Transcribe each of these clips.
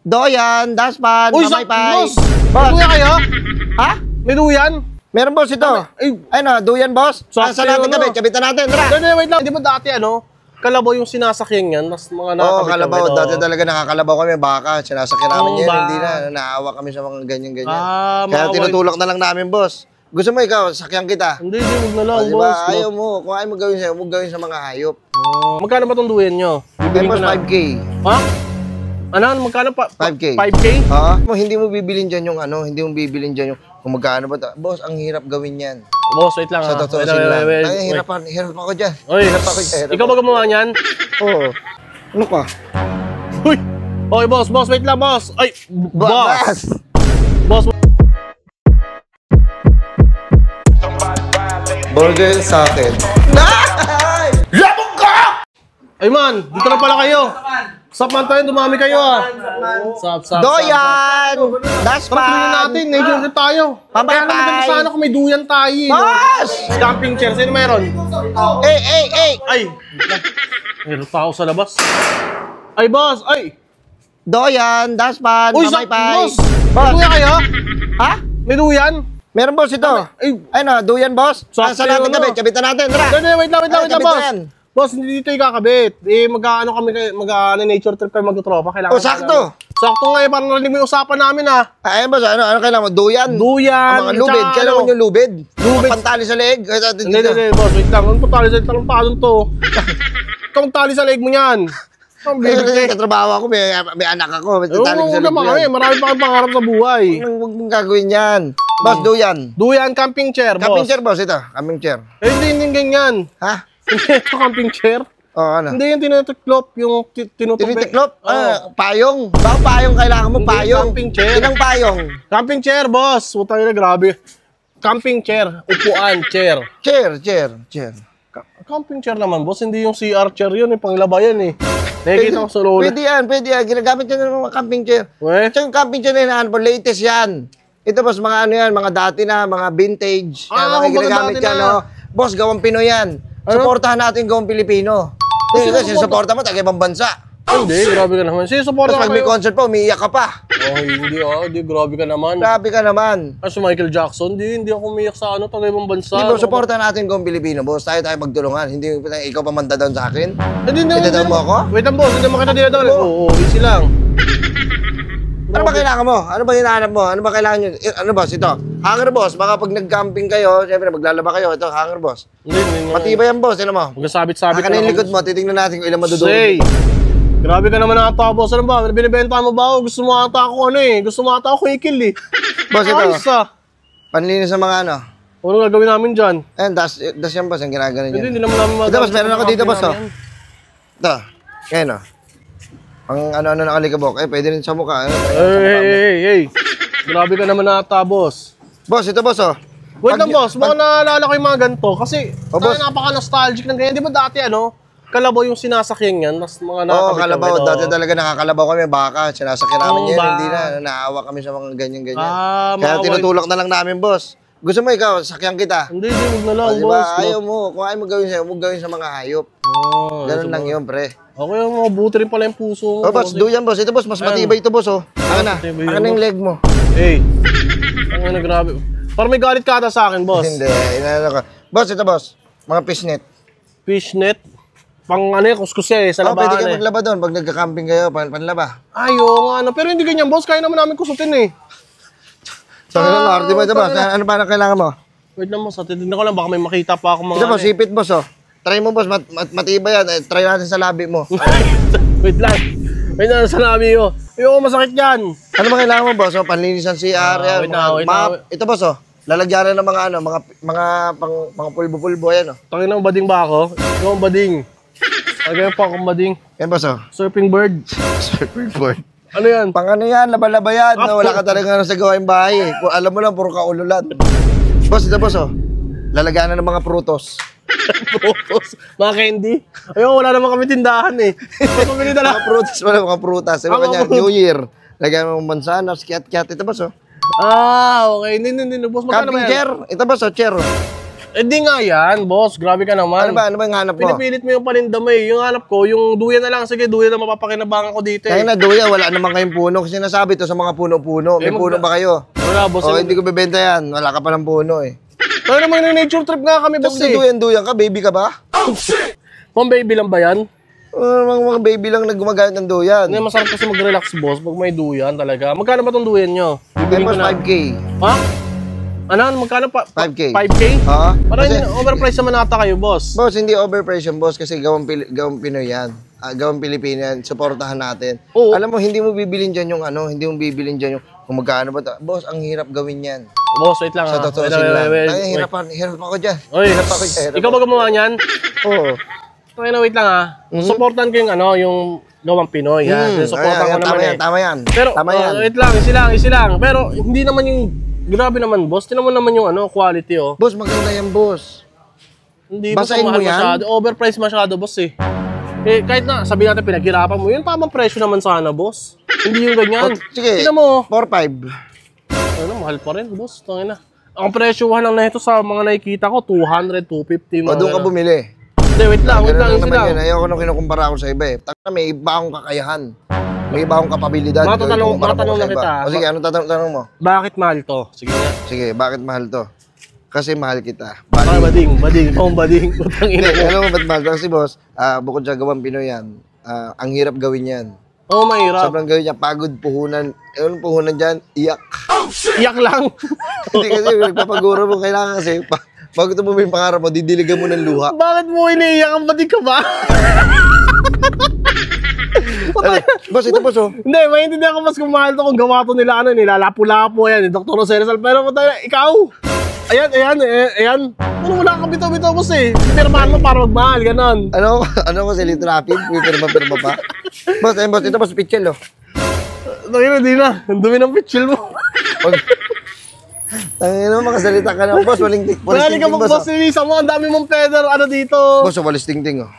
Doyan, daspan, Uy, pamaypay. boss! May duyan kayo? Ha? May duyan? Meron boss ito. Ay na, duyan boss. Saan natin gabi? Kabitan natin, tara. Hindi, wait lang. Di ba dati kalabaw yung sinasakyan yan, tas mga Oo, kalabaw. Dati talaga nakakalabaw kami, baka sinasakyan namin yan. Hindi na, naawa kami sa mga ganyan-ganyan. Kaya tinutulak na lang namin, boss. Gusto mo ikaw, sakyan kita? Hindi, huwag na lang, diba, boss. Ayaw mo. Kung ayaw mo gawin sa'yo, huwag gawin sa mga hayop. Magkano ba itong duyan nyo? Ay, boss, 5K. Ha? Ano? Magkano pa? 5K. 5K? Oo. Hindi mo bibilin dyan yung hindi mo bibilin dyan yung kung magkano ba. Boss, ang hirap gawin yan. Boss, wait lang Sa totoo lang. Hirap ako dyan. Oy, ikaw ba gumawa niyan? Oo. Ano ka? Uy! Oy, boss, wait lang, boss. Ay, boss. Boss. Burger sa akin. Labog ka! Ay man, dito na pala kayo. Sap man tayo, dumami kayo Sap. Doyan! Daspan! Tara, natin, nag-join tayo. Kaya naman maganda sana kung may duyan tayo. Boss! Camping chair, sino meron? Ay! Meron tao sa labas. Ay, boss! Ay! Doyan, daspan, Uy, pamaypay. boss! May duyan kayo? Ha? May duyan? Meron boss ito. Ay na, duyan boss. Saan natin gabi? Kabitan natin, tara. Hindi, wait lang, boss. Boss, hindi dito ikakabit. Mag-ano kami, nature trip kayo mag-tropa. O, sakto. Sakto nga parang narinig mo yung usapan namin Ay, boss, ano kailangan mo? Duyan? Duyan. Ang mga lubid. Kailangan mo yung lubid? Lubid. Pantali sa leeg? Hindi, boss, wait lang. Ang pantali sa leeg, talang paano to? Ikaw tali sa leeg mo yan. Katrabaho ako, may anak ako. May tali sa leeg mo yan. Marami pa kang pangarap sa buhay. Huwag mong gagawin yan. Boss, duyan. Duyan, camping chair, boss. Camping chair, boss, ito. Camping chair. Hindi ganyan. Ha? Hindi ito camping chair. Ano? Hindi yung tinitiklop, yung tinutupi. Tinitiklop? Payong. Baka payong kailangan mo, payong. Camping chair. Ilang payong? Camping chair, boss. Putang ina, grabe. Camping chair. Upuan, chair. Chair. Camping chair naman, boss. Hindi yung CR chair yun, panglaba yan Nakikita ko sa lola. Pwede yan. Ginagamit yan ng mga camping chair. Yung camping chair na hinahanap po, latest yan. Ito, boss, mga ano yan, mga dati na, mga vintage. Mga ginagamit yan, Boss, gawang Pinoy yan. Suportahan natin gawang Pilipino. Kasi suporta mo, taga-ibang bansa. Hindi, grabe ka naman. Suporta ka kayo. Pag may concert pa, umiiyak ka pa. Hindi, grabe ka naman. Grabe ka naman. Kasi Michael Jackson, hindi ako umiiyak sa taga-ibang bansa. Hindi ba, suporta natin gawang Pilipino, boss. Tayo magtulungan. Hindi ikaw pa manda down sa akin. Hindi down mo ako? Wait lang, boss. Hindi mo kita down. Oo, easy lang. Ano ba kailangan mo? Ano ba hinahanap mo? Ano ba kailangan nyo? Ano boss, ito? Hanger boss, baka pag nag-camping kayo, siyempre maglalaba kayo, ito, hanger boss. Matibay yan boss, ano mo? Magkasabit-sabit na yung likod mo, titingnan natin kung ilan madudulog. Grabe ka naman ata, boss. Ano ba? Binibenta mo ba? Gusto mo ata ako Gusto mo ata ako ikil Boss, ito. Panlinis sa mga ano. Ano gagawin namin dyan? Ayan, das yan boss, ang ginagano nyo. Hindi naman namin ito boss, meron ako dito boss, Ito, ayan Ang ano-ano nakalikabok. Pwede rin sa mukha. Hey. Grabe ka naman ata, boss. Boss, ito boss, Wait lang, boss. Baka naalala ko yung mga ganito. Kasi, napaka-nostalgic ng ganyan. Di ba dati, kalabaw yung sinasakyan yan. Mas mga kalabaw. Dati talaga nakakalabaw kami. Baka, sinasakyan namin yan. Hindi na, naawa kami sa mga ganyan-ganyan. Kaya tinutulak na lang namin, boss. Gusto mo ikaw, sakyan kita? Hindi, huwag na lang, boss. Ayaw mo. Kung ayaw mo gawin sa'yo, huwag gawin sa mga hayop. Ganun lang yun, pre. Okay, mabuti rin pala yung puso mo. Boss, duyan, boss. Ito, boss, mas matibay ito, boss, Akin na yung leg mo. Hey. Ang grabe. Parang may galit ka ata sa akin, boss. Hindi, inano ka. Boss, ito, boss. Mga fishnet. Fishnet? Pang kuskus sa labahan pwede kayo maglaba doon. Pag nagka-camping kayo, panlaba. Ay, oo nga. Pero hindi ganyan, boss. Kaya naman namin kusutin So, arte mo ito, boss. Ano ba na kailangan mo? Wait lang, boss. Titignan ko lang. Baka may makita pa ako mga... Ito, boss. Sipit, boss, Try mo, boss. Matibay yan. Try natin sa labi mo. Wait lang. Wait lang sa labi mo. Ayoko masakit yan. Ano ba kailangan mo, boss? Panlinis ng CR yan. Ito, boss, lalagyan ng mga mga pulbo-pulbo yan, Tangin na, bading ba ako? Ikaw ang bading. Lagyan pa akong bading. Yan, boss, Surfing bird. Surfing bird. Ano yan? Pang ano yan, laba-laba yan. Wala ka talaga sa gawaing bahay. Alam mo lang, puro kaululan. Boss, ito, boss, lalagyan na ng mga prutos. Prutos? Mga candy? Ayun, wala naman kami tindahan Pagpapili na lang. Mga prutas, mga prutas. Ano ba niya? New Year. Lagyan mo ng mansanas, kiat-kiat. Ito, boss, okay. Hindi, boss. Camping chair. Ito, boss, chair. Eh di nga yan, boss. Grabe ka naman. Ano ba yung hanap mo? Pinipilit mo yung paninda mo eh. Yung hanap ko, yung duyan na lang. Sige, duyan na mapapakinabangan ko dito eh. Kaya na duya, wala naman kayong puno. Kasi nasabi to sa mga puno-puno. May puno ba kayo? Wala, boss. O, hindi ko bebenta yan. Wala ka pa ng puno eh. Kaya naman yung nature trip nga kami, boss Kasi eh. duyan ka, baby ka ba? Pang baby lang ba yan? Mga baby lang na gumagamit ng duyan. Hindi, masarap kasi mag-relax, boss, pag may duyan talaga. Magkano ba tong duyan nyo? Bibiling ko na. 5K. Ha? Ano? Magkano pa? 5K. 5K? Oo. Parang Kasi- overprice naman ata kayo, boss. Boss, hindi overprice yung boss kasi gawang Pinoy yan. Gawang Pilipino yan. Suportahan natin. Oo. Alam mo, hindi mo bibilin dyan yung hindi mo bibilin dyan yung kung magkano ba ito. Boss, ang hirap gawin yan. Boss, wait lang Sa ha. totoo Wait, lang. wait. Hirap ako dyan. Oy, Hirap ako dyan. ikaw ba gumawa niyan? Oo. Okay na, wait lang ha. Supportan ko yung yung gawang Pinoy ha. Supportan ko naman eh. Tama yan. Pero, Tama yan. wait lang, easy lang. Pero, hindi naman yung, grabe naman, boss. Tinan mo naman yung quality, oh. Boss, maganda yan, boss. Hindi Basahin mahal mo yan? masyado. Overpriced masyado, boss eh. Eh, kahit na, sabihin natin pinaghirapan mo, yun tamang presyo naman sana, boss. Hindi yung ganyan. Sige, Tinan mo. 4-5. Ano, mahal pa rin, boss. Tangin na. Ang presyohan lang na ito sa mga nakikita ko, 200, 250, O, mga doon ka ganun. bumili. Hindi, wait lang, Ganun easy naman lang. yun. Ayoko nung kinukumpara ko sa iba eh. Taka, may iba akong kakayahan. May iba akong kapabilidad. Matatanong Kumpara mo na sa iba. kita. O sige, anong tanong mo? Bakit mahal to? Sige nga. Sige, bakit mahal to? Kasi mahal kita. Ay, bading. Pang bading. Putang ina Hindi, mo. alam mo ba't mahal to? Kasi boss, bukod sa gawang Pinoy yan, ang hirap gawin yan. Oo, mahirap. Sobrang gawin niya, pagod, puhunan. Anong puhunan dyan? Iyak. Iyak lang. Hindi kasi, nagpapaguro mo. Kailangan kasi, bago ito mo yung pangarap mo, didiligan mo ng luha. Bakit mo iniiyak? Ang bading ka ba? Boss, ito boss oh. Hindi, maintindihan ko mas kung mahal to kung gawa to nila, nila Lapu-Lapu, yan, Dr. Jose Rizal. Pero ikaw, ayan. Ano wala ka bitaw-bitaw boss eh. Pirmahan mo para magmahal, ganon. Ano ko si Lito Rapid? Pirma pa. Boss, ayun boss, ito boss, pitchel oh. Tangina, di na. Ang dumi ng pitchil mo. Tangina mo, makasalita ka na. Boss, waling Kaya ka ting-ting boss mag-boss oh. ni Lisa mo, ang dami mong feather, dito. Boss, walis ting-ting oh.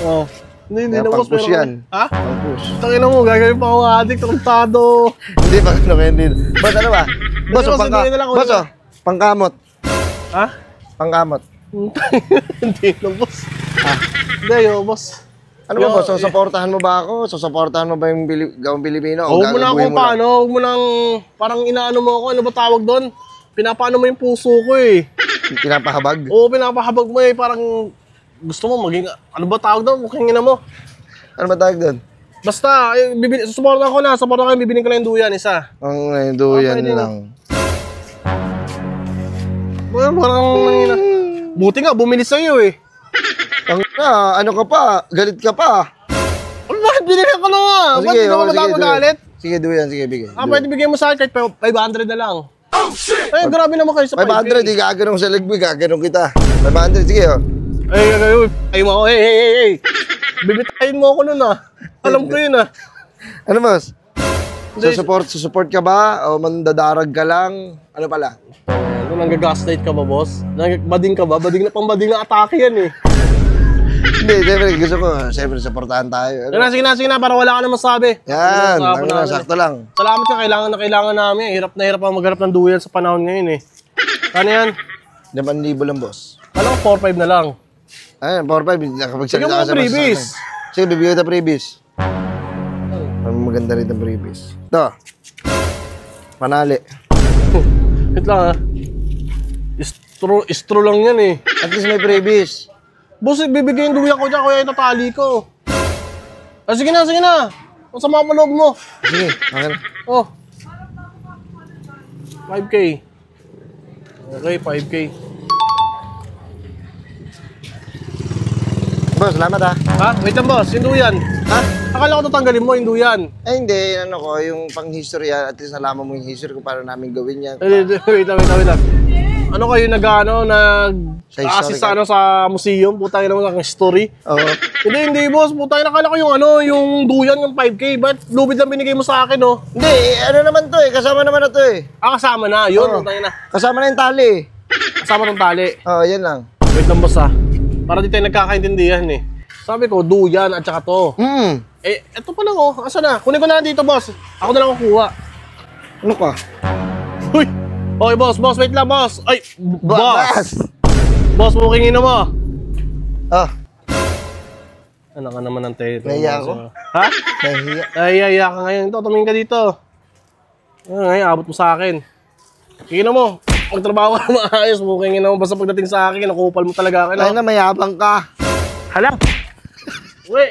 Oh. Hindi Kaya na boss. pang-push yan. Ha? Pang-push. Tangina mo, gagawin pa akong addict, trontado. Hindi pa ano kaya hindi. Boss, ano ba? Boss, boss, hindi na lang, boss oh, pangkamot. Ha? Pangkamot. Hindi na boss. Hindi, boss. Ano ba boss? Susuportahan mo ba ako? Susuportahan mo ba yung gawang Pilipino? Huwag mo na akong paano, huwag mo nang parang inaano mo ako, ano ba tawag doon? Pinapaano mo yung puso ko eh. Pinapahabag? Oo, pinapahabag mo eh, parang gusto mo maging, ano ba tawag doon? Mukhang ina mo. Ano ba tawag doon? Basta, susuportan ko na, suportan ko yung bibiling ko na yung duyan, isa. Ang duyan pwede lang. Parang, buti nga, bumili sa'yo eh. Ano ka pa? Galit ka pa? Ano ba? Binili ko na nga. Ba't hindi ka magalit? Sige, duyan. Sige, bigay. Pwede bigay mo sa akin kahit 500 na lang. Eh, grabe naman kayo sa 500, di gaganong sa lagbi, gaganong kita. 500, sige oh. Ay mo ako, hey. Bibitayin mo ako nun ah. Alam ko yun ah. Ano mas? Susupport ka ba? O mandadarag ka lang? Ano pala? Ano, nang-gaslight ka ba, boss? Bading ka ba? Bading na atake yan eh. Hindi, siyempre, gusto ko, siyempre, supportahan tayo. Sige na, para wala ka na masabi. Yan, sakto lang. Salamat ka, kailangan namin. Hirap na hirap ang maghanap ng duyan sa panahon ngayon eh. Ano yan? 5,000 lang, boss. Alam ko, 4-5 na lang. Ayun, 4-5, nakapagsalita ka sa freebies. Sige, bibigyan kita freebies. Maganda rin ang freebies. Ito. Panali. Wait lang ha. Istro lang yan eh. At least may freebies. Boss, bibigyan yung duyan ko dyan, kaya itatali ko. Sige na. Ang sama mo loob mo. Sige, okay na. Oh. 5K. Okay, 5K. Boss, salamat ha. Ha? Wait lang boss, yung duyan. Ha? Akala ko tatanggalin mo yung duyan. Hindi, ano ko, yung pang-history yan, at least nalaman mo yung history kung paano namin gawin yan. Wait lang. Ano kayo nag-assist Sa sa museum? Putang ina mo ng history. Oo. Hindi boss. Putang ina, akala ko yung duyan yung 5K. Ba't lubid lang binigay mo sa akin, oh? Hindi, ano naman to eh, kasama naman na to eh. Kasama na. Yun, Oo. putang ina. Kasama na yung tali eh. Kasama ng tali. Oo, yan lang. Wait lang boss para di tayo nagkakaintindihan eh. Sabi ko, duyan at saka to. Eto pa lang oh. Asa na? Kunin ko na dito boss. Ako na lang kukuha. Ano ka? Uy! Okay boss, wait lang boss. Ay, boss. Boss, bukingin mo. Oh, Ano ka naman ng teto? Nahiya ako. Ha? nahihiya. Nahiya ka ngayon. Ito, tumingin ka dito. Ngayon, abot mo sa akin. Kikina mo. Magtrabaho ka na maayos. Bukingin mo. Basta pagdating sa akin, kinakupal mo talaga akin. Ay na, mayabang ka. Hala! Uy!